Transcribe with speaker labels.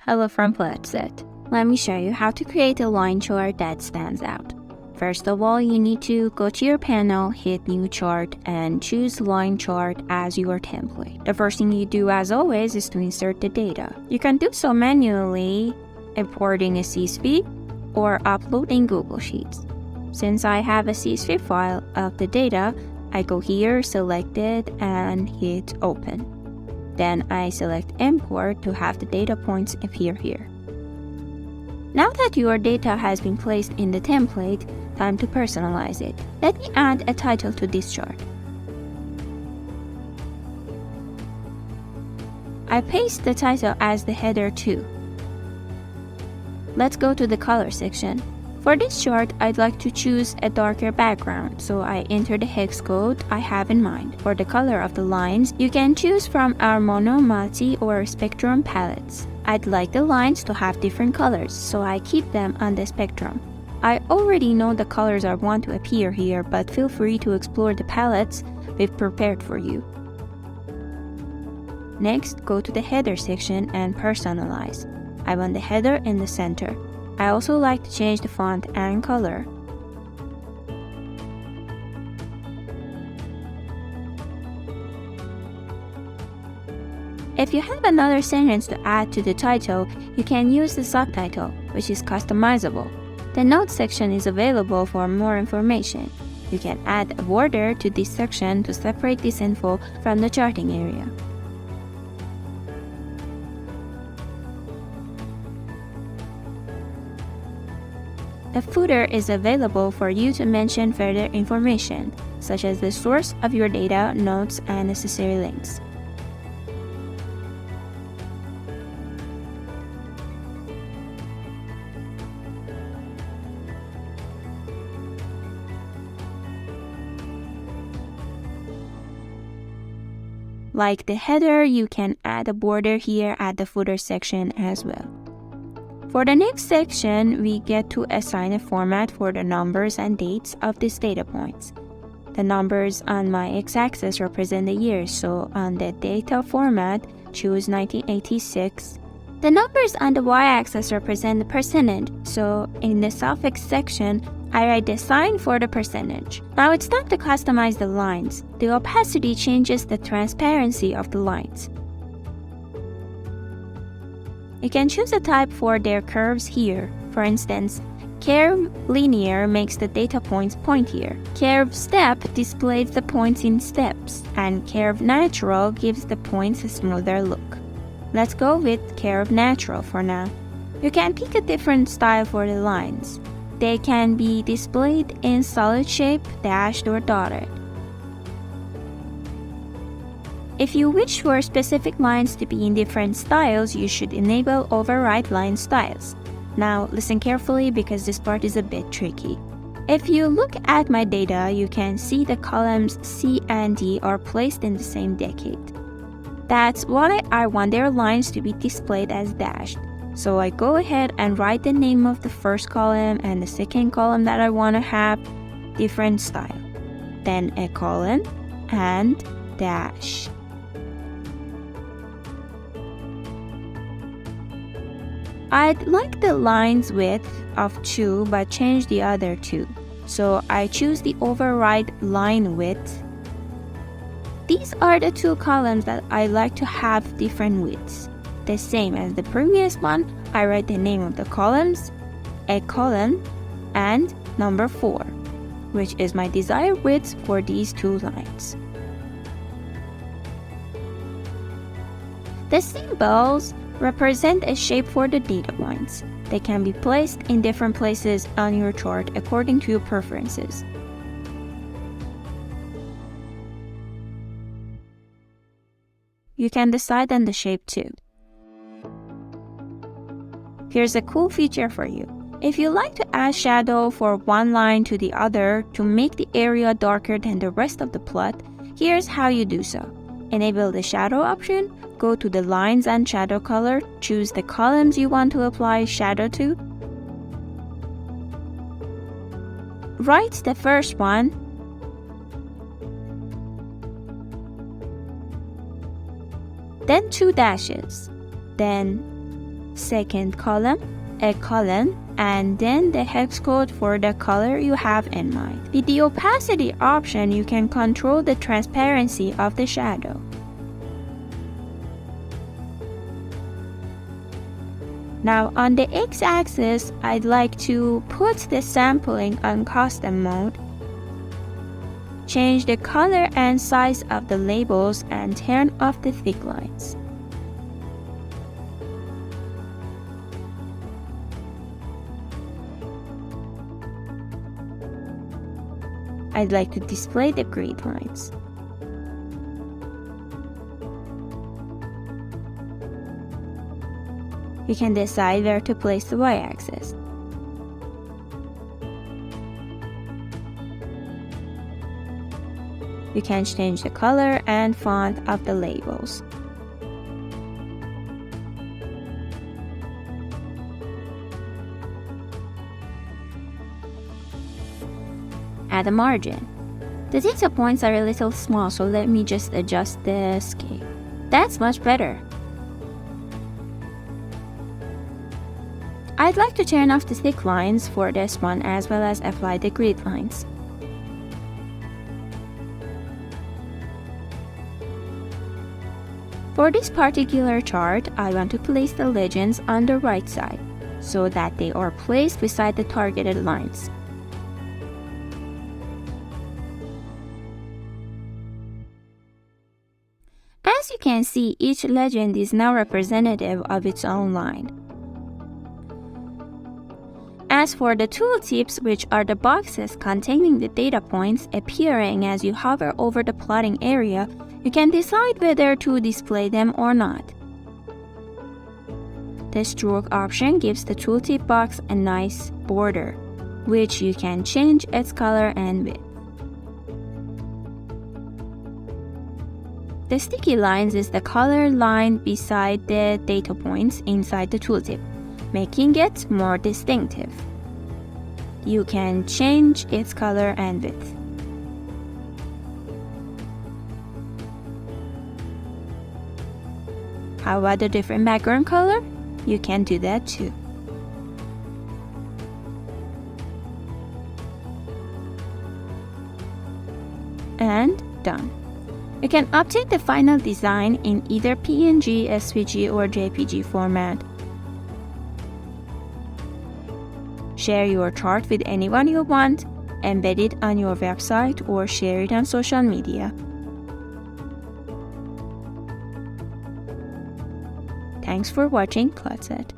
Speaker 1: Hello from Flatset. Let me show you how to create a line chart that stands out. First of all, you need to go to your panel, hit New Chart, and choose Line Chart as your template. The first thing you do, as always, is to insert the data. You can do so manually, importing a CSV, or uploading Google Sheets. Since I have a CSV file of the data, I go here, select it, and hit Open. Then I select Import to have the data points appear here. Now that your data has been placed in the template, time to personalize it. Let me add a title to this chart. I paste the title as the header too. Let's go to the color section. For this chart, I'd like to choose a darker background, so I enter the hex code I have in mind. For the color of the lines, you can choose from our mono, multi, or spectrum palettes. I'd like the lines to have different colors, so I keep them on the spectrum. I already know the colors I want to appear here, but feel free to explore the palettes we've prepared for you. Next, go to the header section and personalize. I want the header in the center. I also like to change the font and color. If you have another sentence to add to the title, you can use the subtitle, which is customizable. The notes section is available for more information. You can add a border to this section to separate this info from the charting area. The footer is available for you to mention further information, such as the source of your data, notes, and necessary links. Like the header, you can add a border here at the footer section as well. For the next section, we get to assign a format for the numbers and dates of these data points. The numbers on my x-axis represent the years, so on the data format, choose 1986. The numbers on the y-axis represent the percentage, so in the suffix section, I write the sign for the percentage. Now it's time to customize the lines. The opacity changes the transparency of the lines. You can choose a type for their curves here. For instance, Curve Linear makes the data points pointier. Curve Step displays the points in steps, and Curve Natural gives the points a smoother look. Let's go with Curve Natural for now. You can pick a different style for the lines. They can be displayed in solid shape, dashed, or dotted. If you wish for specific lines to be in different styles, you should enable Override Line Styles. Now, listen carefully because this part is a bit tricky. If you look at my data, you can see the columns C and D are placed in the same decade. That's why I want their lines to be displayed as dashed. So I go ahead and write the name of the first column and the second column that I want to have different style. Then a colon and dash. I'd like the lines width of 2 but change the other 2. So I choose the override line width. These are the 2 columns that I like to have different widths. The same as the previous one, I write the name of the columns, a column, and number 4, which is my desired width for these 2 lines. The symbols represent a shape for the data points. They can be placed in different places on your chart according to your preferences. You can decide on the shape too. Here's a cool feature for you. If you like to add shadow for one line to the other to make the area darker than the rest of the plot, here's how you do so. Enable the shadow option, go to the lines and shadow color, choose the columns you want to apply shadow to. Write the first one, then 2 dashes, then second column, a colon, and then the hex code for the color you have in mind. With the opacity option, you can control the transparency of the shadow. Now on the x-axis, I'd like to put the sampling on custom mode, change the color and size of the labels, and turn off the thick lines. I'd like to display the grid lines. You can decide where to place the y-axis. You can change the color and font of the labels. Add a margin. The data points are a little small, so let me just adjust the scale. That's much better. I'd like to turn off the thick lines for this one as well as apply the grid lines. For this particular chart, I want to place the legends on the right side so that they are placed beside the targeted lines. As you can see, each legend is now representative of its own line. As for the tooltips, which are the boxes containing the data points appearing as you hover over the plotting area, you can decide whether to display them or not. The stroke option gives the tooltip box a nice border, which you can change its color and width. The sticky lines is the color line beside the data points inside the tooltip, making it more distinctive. You can change its color and width. How about a different background color? You can do that too. And done. You can update the final design in either PNG, SVG, or JPG format. Share your chart with anyone you want, embed it on your website, or share it on social media. Thanks for watching Plotset.